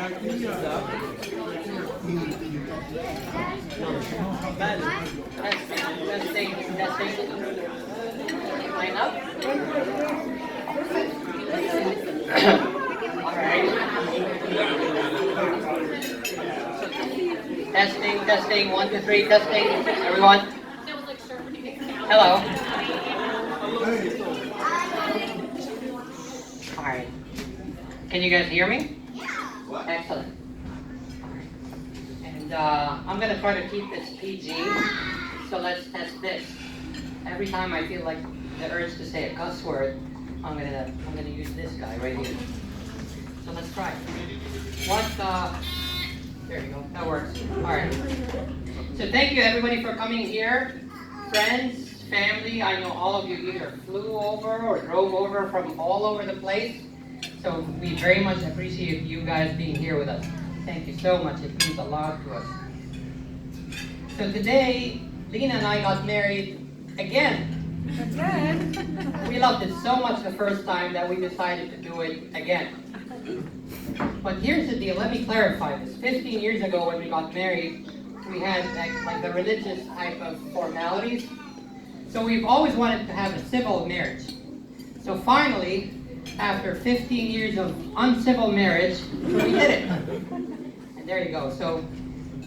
Testing. Line up. All right. Testing. 1, 2, 3. Testing. Everyone. Hello. All right. Can you guys hear me? Excellent. And I'm gonna try to keep this PG. So let's test this. Every time I feel like the urge to say a cuss word, I'm gonna use this guy right here. So let's try. There you go. That works. All right. So thank you everybody for coming here, friends, family. I know all of you either flew over or drove over from all over the place. So we very much appreciate you guys being here with us. Thank you so much. It means a lot to us. So today, Lena and I got married again. We loved it so much the first time that we decided to do it again. But here's the deal, let me clarify this. 15 years ago when we got married, we had like the religious type of formalities. So we've always wanted to have a civil marriage. So finally, after 15 years of uncivil marriage, we did it. And there you go.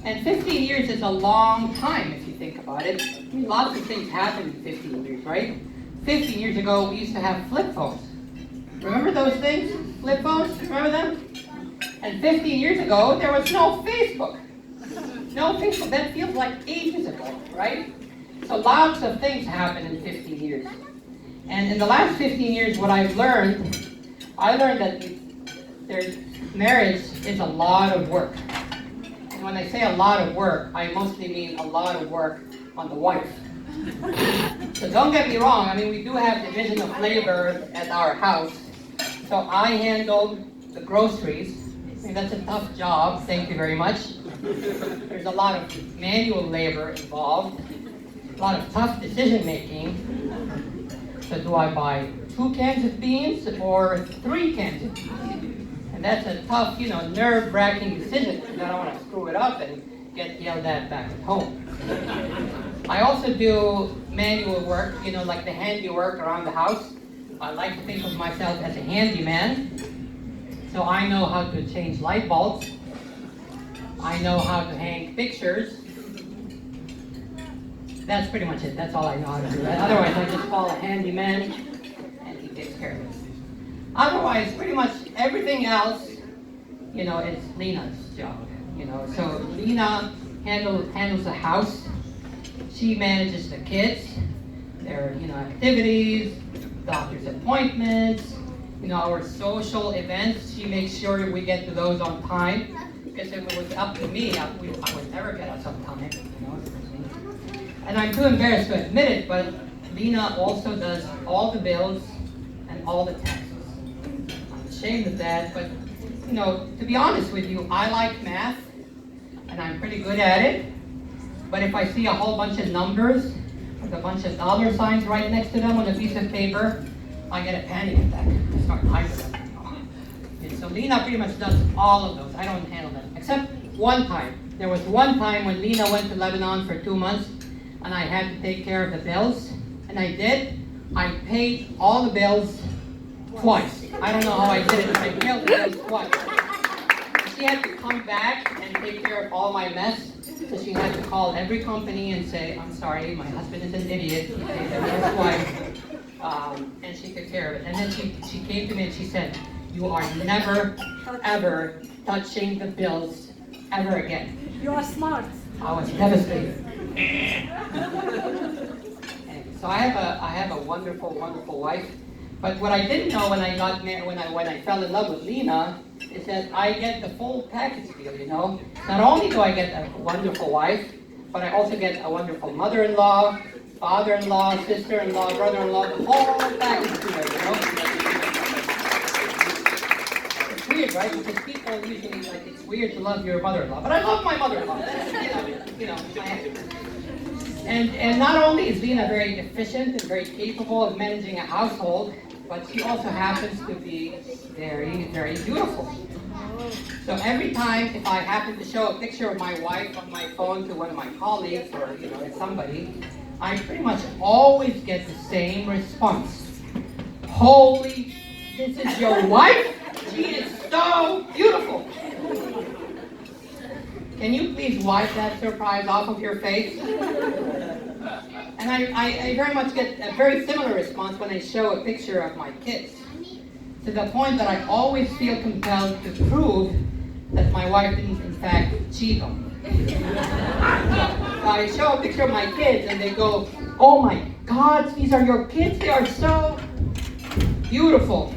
And 15 years is a long time if you think about it. I mean, lots of things happened in 15 years, right? 15 years ago, we used to have flip phones. Remember those things? Flip phones? Remember them? And 15 years ago, there was no Facebook. No Facebook. That feels like ages ago, right? So lots of things happened in 15 years. And in the last 15 years, what I learned that marriage is a lot of work. And when I say a lot of work, I mostly mean a lot of work on the wife. So don't get me wrong, I mean, we do have division of labor at our house. So I handled the groceries. I mean, that's a tough job, thank you very much. There's a lot of manual labor involved, a lot of tough decision making. So do I buy 2 cans of beans or 3 cans of beans? And that's a tough, nerve-wracking decision because I don't want to screw it up and get yelled at back at home. I also do manual work, like the handiwork around the house. I like to think of myself as a handyman. So I know how to change light bulbs. I know how to hang pictures. That's pretty much it. That's all I know how to do. Otherwise, I just call a handyman and he takes care of it. Otherwise, pretty much everything else, it's Lena's job. So Lena handles the house. She manages the kids, their activities, doctor's appointments, our social events. She makes sure we get to those on time. Because if it was up to me, I would never get us on time. And I'm too embarrassed to admit it, but Lena also does all the bills and all the taxes. I'm ashamed of that, but to be honest with you, I like math, and I'm pretty good at it. But if I see a whole bunch of numbers with a bunch of dollar signs right next to them on a piece of paper, I get a panic attack. I start typing them. And so Lena pretty much does all of those. I don't handle them, except one time. There was one time when Lena went to Lebanon for 2 months, and I had to take care of the bills, and I did. I paid all the bills twice. I don't know how I did it, but I paid the bills twice. She had to come back and take care of all my mess, so she had to call every company and say, I'm sorry, my husband is an idiot, he paid the bills twice, and she took care of it. And then she came to me and she said, you are never, ever touching the bills ever again. You are smart. I was devastated. So I have a wonderful, wonderful wife. But what I didn't know when I got married, when I fell in love with Lena, is that I get the full package deal. Not only do I get a wonderful wife, but I also get a wonderful mother-in-law, father-in-law, sister-in-law, brother-in-law, the whole package deal. It's weird, right? Because people usually it's weird to love your mother-in-law, but I love my mother-in-law. And not only is Lena very efficient and very capable of managing a household, but she also happens to be very, very beautiful. So every time if I happen to show a picture of my wife on my phone to one of my colleagues or somebody, I pretty much always get the same response. Holy, this is your wife? She is so beautiful. Can you please wipe that surprise off of your face? And I very much get a very similar response when I show a picture of my kids. To the point that I always feel compelled to prove that my wife didn't in fact cheat on me. So I show a picture of my kids and they go, oh my God, these are your kids? They are so beautiful.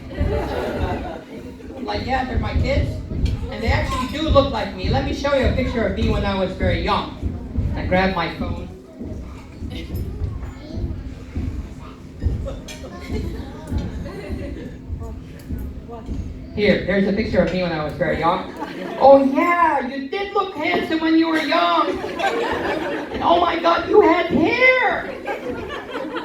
I'm like, yeah, they're my kids. And they actually do look like me. Let me show you a picture of me when I was very young. I grabbed my phone. Here, there's a picture of me when I was very young. Oh yeah, you did look handsome when you were young. And oh my God, you had hair.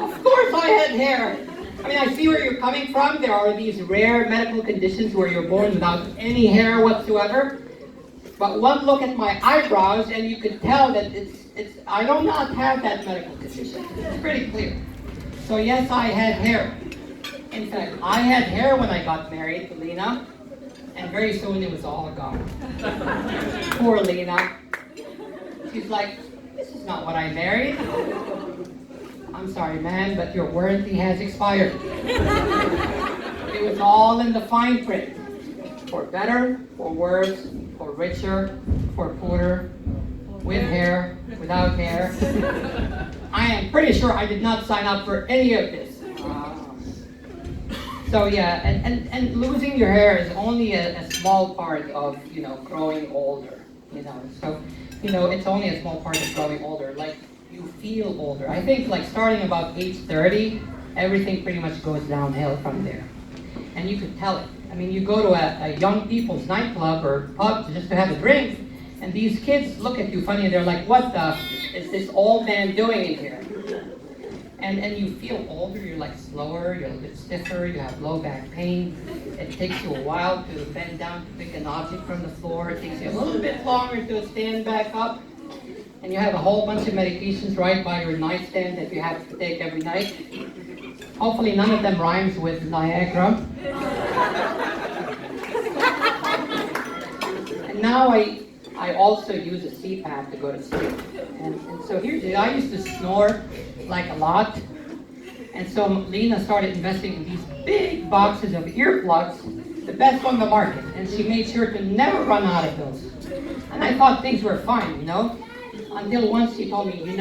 Of course I had hair. I mean, I see where you're coming from. There are these rare medical conditions where you're born without any hair whatsoever. But one look at my eyebrows and you could tell that I do not have that medical condition. It's pretty clear. So yes, I had hair. In fact, I had hair when I got married to Lena, and very soon it was all gone. Poor Lena. She's like, this is not what I married. I'm sorry, man, but your warranty has expired. It was all in the fine print. For better, for worse, for richer, for poorer, with hair, without hair. I am pretty sure I did not sign up for any of this. So yeah, and losing your hair is only a small part of, growing older, So, it's only a small part of growing older. Like, you feel older. I think, like, starting about age 30, everything pretty much goes downhill from there. And you could tell it. I mean, you go to a young people's nightclub or pub just to have a drink, and these kids look at you funny, and they're like, what the is this old man doing in here? And you feel older, you're like slower, you're a little bit stiffer, you have low back pain. It takes you a while to bend down to pick an object from the floor. It takes you a little bit longer to stand back up. And you have a whole bunch of medications right by your nightstand that you have to take every night. Hopefully none of them rhymes with Niagra. And now I also use a CPAP to go to sleep. And so I used to snore like a lot. And so Lena started investing in these big boxes of earplugs, the best on the market. And she made sure to never run out of those. And I thought things were fine, Until once she told me,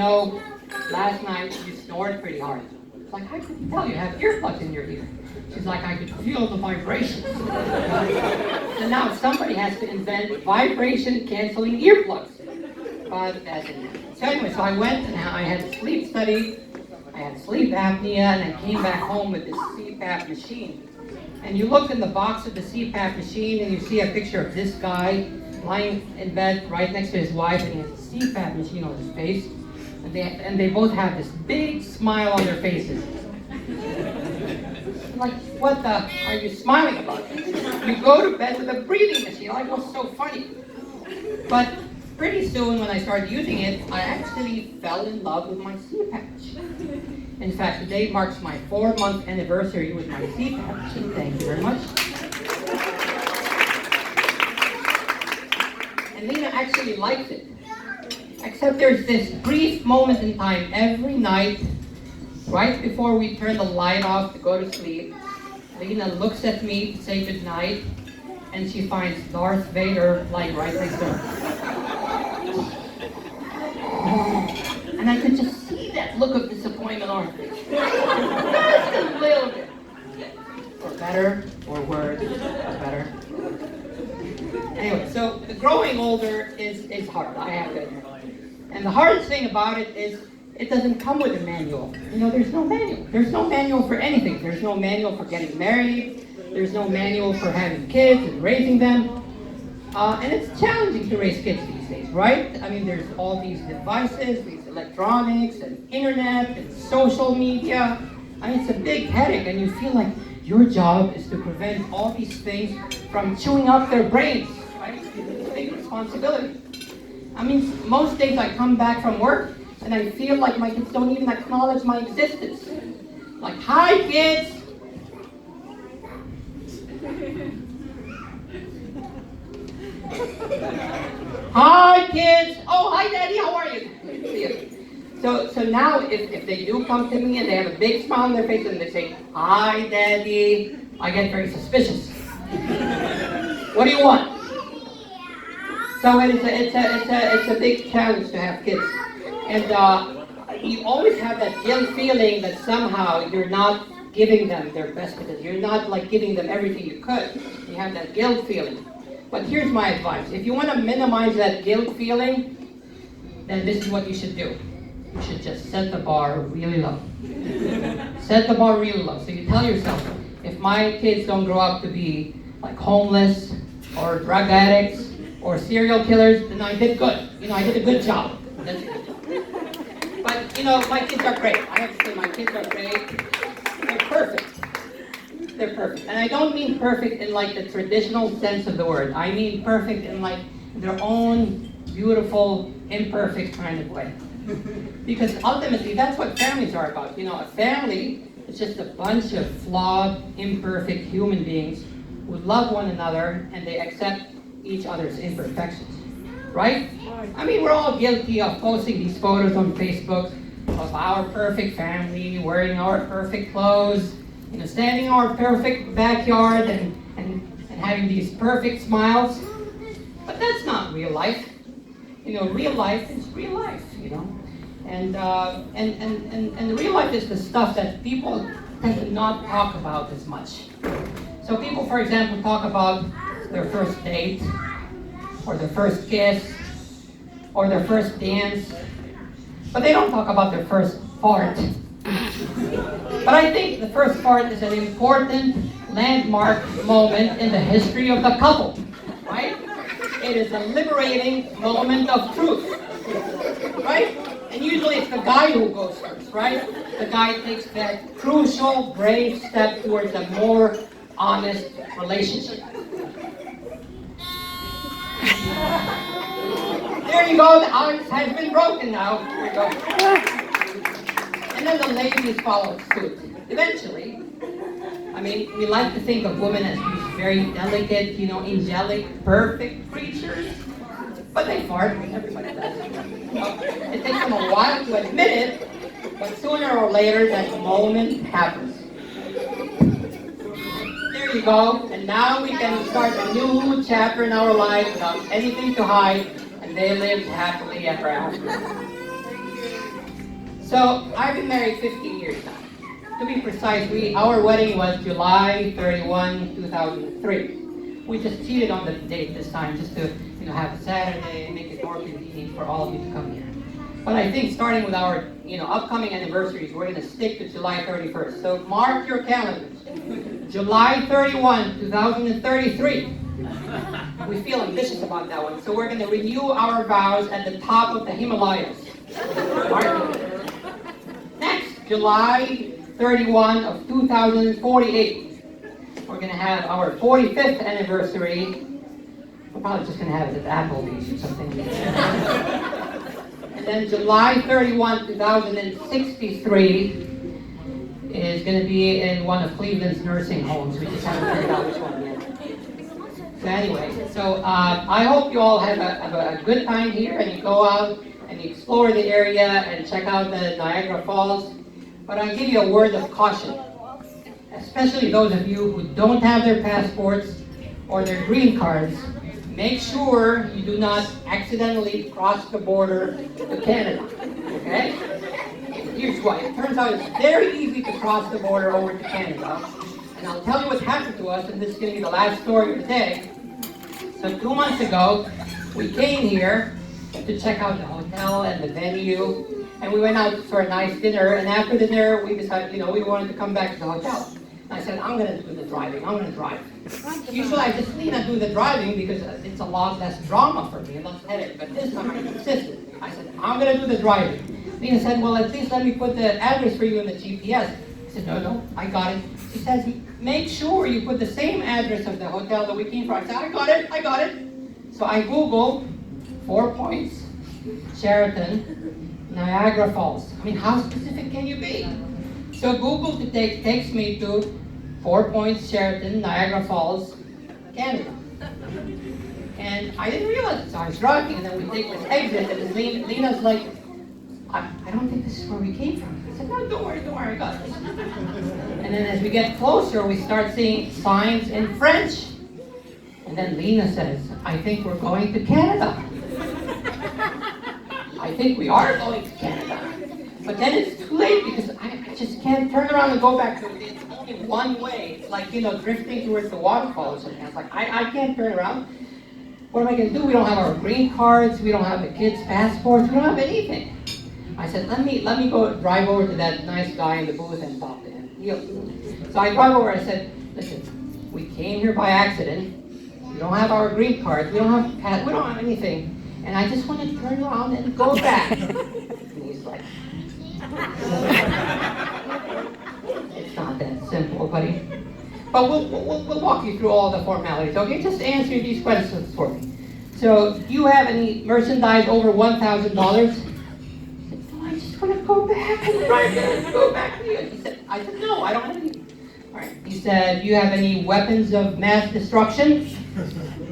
last night you snored pretty hard. It's like, I couldn't tell you have earplugs in your ear. She's like, I could feel the vibrations. So now somebody has to invent vibration-canceling earplugs. But that didn't happen. So anyway, so I went and I had a sleep study, I had sleep apnea, and I came back home with this CPAP machine. And you look in the box of the CPAP machine and you see a picture of this guy lying in bed right next to his wife, and he has a CPAP machine on his face. And they both have this big smile on their faces. I'm like, what the are you smiling about? You go to bed with a breathing machine. Like, what's so funny? But pretty soon when I started using it, I actually fell in love with my CPAP machine. In fact, today marks my 4-month anniversary with my CPAP machine. Thank you very much. And Lena actually likes it. Except there's this brief moment in time every night, right before we turn the light off to go to sleep. Lena looks at me to say goodnight, and she finds Darth Vader lying right next to her. And I could just see that look of disappointment on her face. Just a little bit. For better or worse, or better. Anyway, so growing older is hard, I have to admit. And the hardest thing about it is it doesn't come with a manual. There's no manual. There's no manual for anything. There's no manual for getting married. There's no manual for having kids and raising them. And it's challenging to raise kids these days, right? I mean, there's all these devices, these electronics and internet and social media. I mean, it's a big headache, and you feel like Your job is to prevent all these things from chewing up their brains, right? It's a big responsibility. I mean, most days I come back from work and I feel like my kids don't even acknowledge my existence. Like, hi kids! Hi kids! Oh, hi daddy, how are you? Good to see you. So now if they do come to me and they have a big smile on their face and they say, hi daddy, I get very suspicious. What do you want? So it's a big challenge to have kids. And you always have that guilt feeling that somehow you're not giving them their best because you're not like giving them everything you could. You have that guilt feeling. But here's my advice. If you want to minimize that guilt feeling, then this is what you should do. You should just set the bar really low. Set the bar really low. So you tell yourself, if my kids don't grow up to be like homeless or drug addicts or serial killers, then I did good. I did a good job. That's a good job. But my kids are great. I have to say my kids are great. They're perfect. They're perfect. And I don't mean perfect in like the traditional sense of the word. I mean perfect in like their own beautiful, imperfect kind of way. Because ultimately, that's what families are about. A family is just a bunch of flawed, imperfect human beings who love one another and they accept each other's imperfections. Right? I mean, we're all guilty of posting these photos on Facebook of our perfect family, wearing our perfect clothes, standing in our perfect backyard and having these perfect smiles. But that's not real life. Real life is real life, And real life is the stuff that people tend to not talk about as much. So people, for example, talk about their first date, or their first kiss, or their first dance, but they don't talk about their first fart. But I think the first fart is an important landmark moment in the history of the couple, right? It is a liberating moment of truth, right? And usually it's the guy who goes first, right? The guy takes that crucial, brave step towards a more honest relationship. There you go, the ice has been broken now. There you go. And then the ladies follow suit. Eventually, we like to think of women as these very delicate, angelic, perfect creatures. But they fart, everybody does. It takes them a while to admit it, but sooner or later that moment happens. There you go, and now we can start a new chapter in our life without anything to hide, and they lived happily ever after. So, I've been married 15 years now. To be precise, our wedding was July 31, 2003. We just cheated on the date this time, just to have a Saturday, make it more convenient for all of you to come here. But I think starting with our upcoming anniversaries, we're going to stick to July 31st. So mark your calendars. July 31, 2033. We feel ambitious about that one. So we're going to renew our vows at the top of the Himalayas. Mark it. Next, July 31 of 2048. We're going to have our 45th anniversary. We're probably just going to have it at Applebee's or something. And then July 31, 2063 is going to be in one of Cleveland's nursing homes. We just haven't figured out which one yet. So anyway, I hope you all have a good time here and you go out and you explore the area and check out the Niagara Falls. But I'll give you a word of caution, especially those of you who don't have their passports or their green cards. Make sure you do not accidentally cross the border to Canada, okay? Here's why. It turns out it's very easy to cross the border over to Canada. And I'll tell you what happened to us, and this is going to be the last story of the day. So 2 months ago, we came here to check out the hotel and the venue, and we went out for a nice dinner, and after dinner, we decided, we wanted to come back to the hotel. I said, I'm going to do the driving. I'm going to drive. Usually I just do the driving because it's a lot less drama for me, less headache. But this time I insisted. I said, I'm going to do the driving. Lena said, well, at least let me put the address for you in the GPS. I said, no, I got it. She says, make sure you put the same address of the hotel that we came from. I said, I got it. So I Googled 4 Points, Sheraton, Niagara Falls. I mean, how specific can you be? So Google takes me to 4 Points, Sheraton, Niagara Falls, Canada. And I didn't realize it, so I was driving, and then we take this exit, and Lena's like, I don't think this is where we came from. I said, no, don't worry, I got this. And then as we get closer, we start seeing signs in French. And then Lena says, I think we're going to Canada. I think we are going to Canada. But then it's too late because I just can't turn around and go back to it. It's only one way. It's like, drifting towards the waterfalls. And it's like, I can't turn around. What am I going to do? We don't have our green cards. We don't have the kids' passports. We don't have anything. I said, let me go drive over to that nice guy in the booth and talk to him. So I drive over. I said, listen, we came here by accident. We don't have our green cards. We don't have anything. And I just want to turn around and go back. And he's like, it's not that simple, buddy. But we'll walk you through all the formalities, okay? Just answer these questions for me. So, do you have any merchandise over $1,000? I just want to go back and drive there and go back to you. I said, no, I don't have any. All right. He said, do you have any weapons of mass destruction?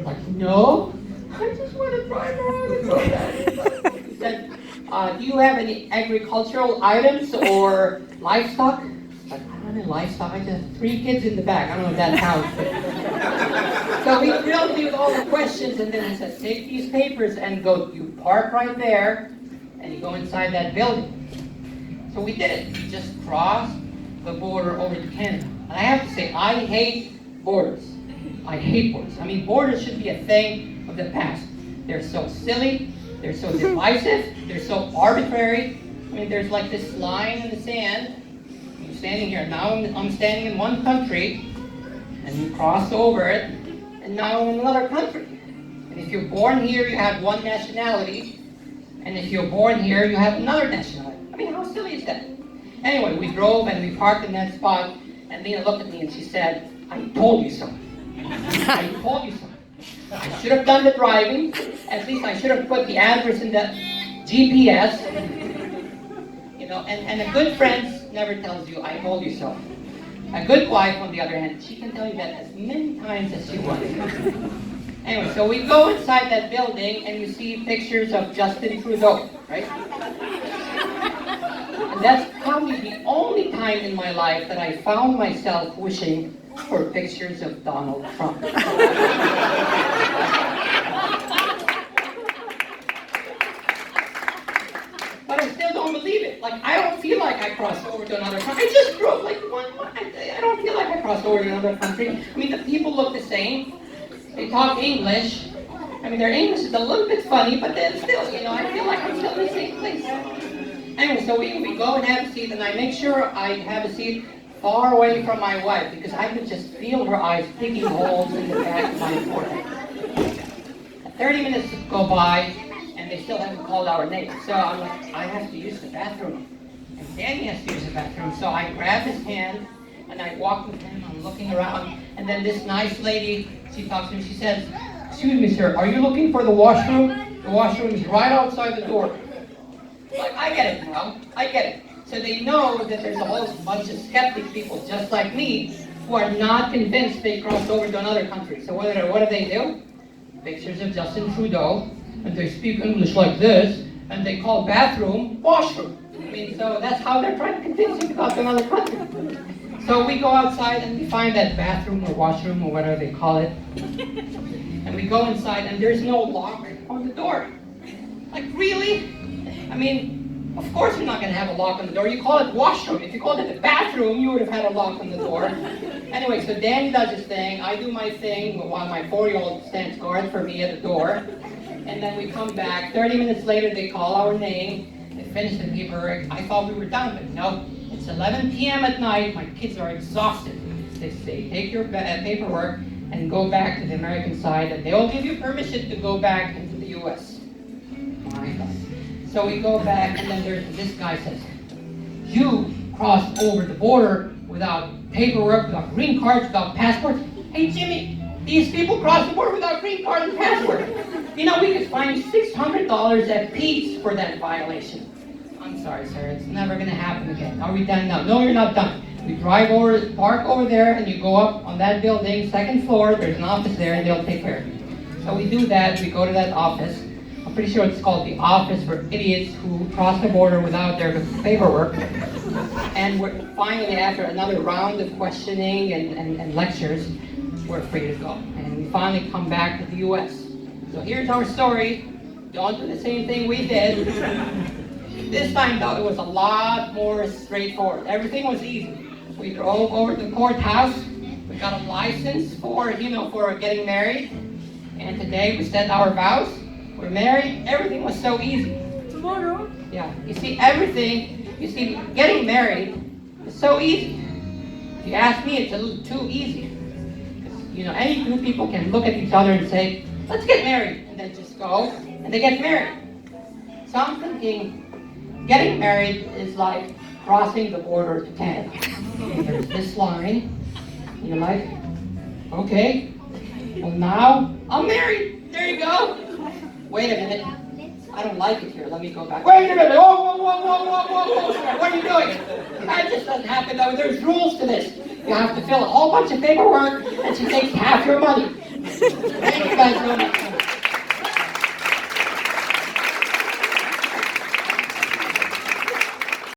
Like, no. I just want to drive around and go back. He said, do you have any agricultural items or livestock? Like, I don't have livestock. I just have 3 kids in the back. I don't know if that counts. So he drilled me with all the questions, and then he said, take these papers and go. You park right there, and you go inside that building. So we did it. We just crossed the border over to Canada. And I have to say, I hate borders. I hate borders. I mean, borders should be a thing of the past. They're so silly. They're so divisive. They're so arbitrary. I mean, there's like this line in the sand. I'm standing here. Now I'm standing in one country, and you cross over it, and now I'm in another country. And if you're born here, you have one nationality. And if you're born here, you have another nationality. I mean, how silly is that? Anyway, we drove and we parked in that spot, and Lena looked at me and she said, I told you so. I told you so. I should have done the driving. At least I should have put the address in the GPS. And a good friend never tells you, I told you so. A good wife, on the other hand, she can tell you that as many times as she wants. Anyway, so we go inside that building and you see pictures of Justin Trudeau, right? And that's probably the only time in my life that I found myself wishing for pictures of Donald Trump. But I still don't believe it. Like, I don't feel like I crossed over to another country. I just drove like I don't feel like I crossed over to another country. I mean, the people look the same. They talk English. I mean, their English is a little bit funny, but then still, I feel like I'm still in the same place. Anyway, so we go and have a seat, and I make sure I have a seat far away from my wife, because I could just feel her eyes digging holes in the back of my forehead. 30 minutes go by, and they still haven't called our name. So I'm like, I have to use the bathroom. And Danny has to use the bathroom. So I grab his hand, and I walk with him. I'm looking around, and then this nice lady, she talks to me. She says, excuse me, sir, are you looking for the washroom? The washroom is right outside the door. Like, I get it now. I get it. So they know that there's a whole bunch of skeptic people just like me who are not convinced they crossed over to another country. So what do they do? Pictures of Justin Trudeau, and they speak English like this, and they call bathroom washroom. I mean, so that's how they're trying to convince you to go to another country. So we go outside and we find that bathroom or washroom or whatever they call it. And we go inside and there's no lock on the door. Like, really? I mean, of course you're not going to have a lock on the door. You call it washroom. If you called it the bathroom, you would have had a lock on the door. Anyway, so Danny does his thing. I do my thing while my 4-year-old stands guard for me at the door. And then we come back. 30 minutes later, they call our name. They finish the paperwork. I thought we were done, but no. It's 11 p.m. at night. My kids are exhausted. They say, take your paperwork and go back to the American side, and they'll give you permission to go back into the U.S. My God. So we go back, and then this guy says, you cross over the border without paperwork, without green cards, without passports. Hey, Jimmy, these people cross the border without green card and passport. You know, we could fine $600 a piece for that violation. I'm sorry, sir, it's never going to happen again. Are we done now? No, you're not done. We drive over, park over there, and you go up on that building, second floor, there's an office there, and they'll take care of you. So we do that, we go to that office. I'm pretty sure it's called the Office for Idiots Who Cross the Border Without Their Paperwork. And we're finally, after another round of questioning and lectures, we're free to go. And we finally come back to the U.S. So here's our story. Don't do the same thing we did. This time, though, it was a lot more straightforward. Everything was easy. We drove over to the courthouse. We got a license for getting married. And today we said our vows. We're married. Everything was so easy. Tomorrow? Yeah. You see, getting married is so easy. If you ask me, it's a little too easy. Any two people can look at each other and say, let's get married. And then just go, and they get married. So I'm thinking, getting married is like crossing the border to Canada. There's this line. You're like, okay, well now I'm married. There you go. Wait a minute. I don't like it here. Let me go back. Wait a minute. Whoa. What are you doing? That just doesn't happen though. There's rules to this. You have to fill a whole bunch of paperwork and she takes half your money. Thank you guys so much.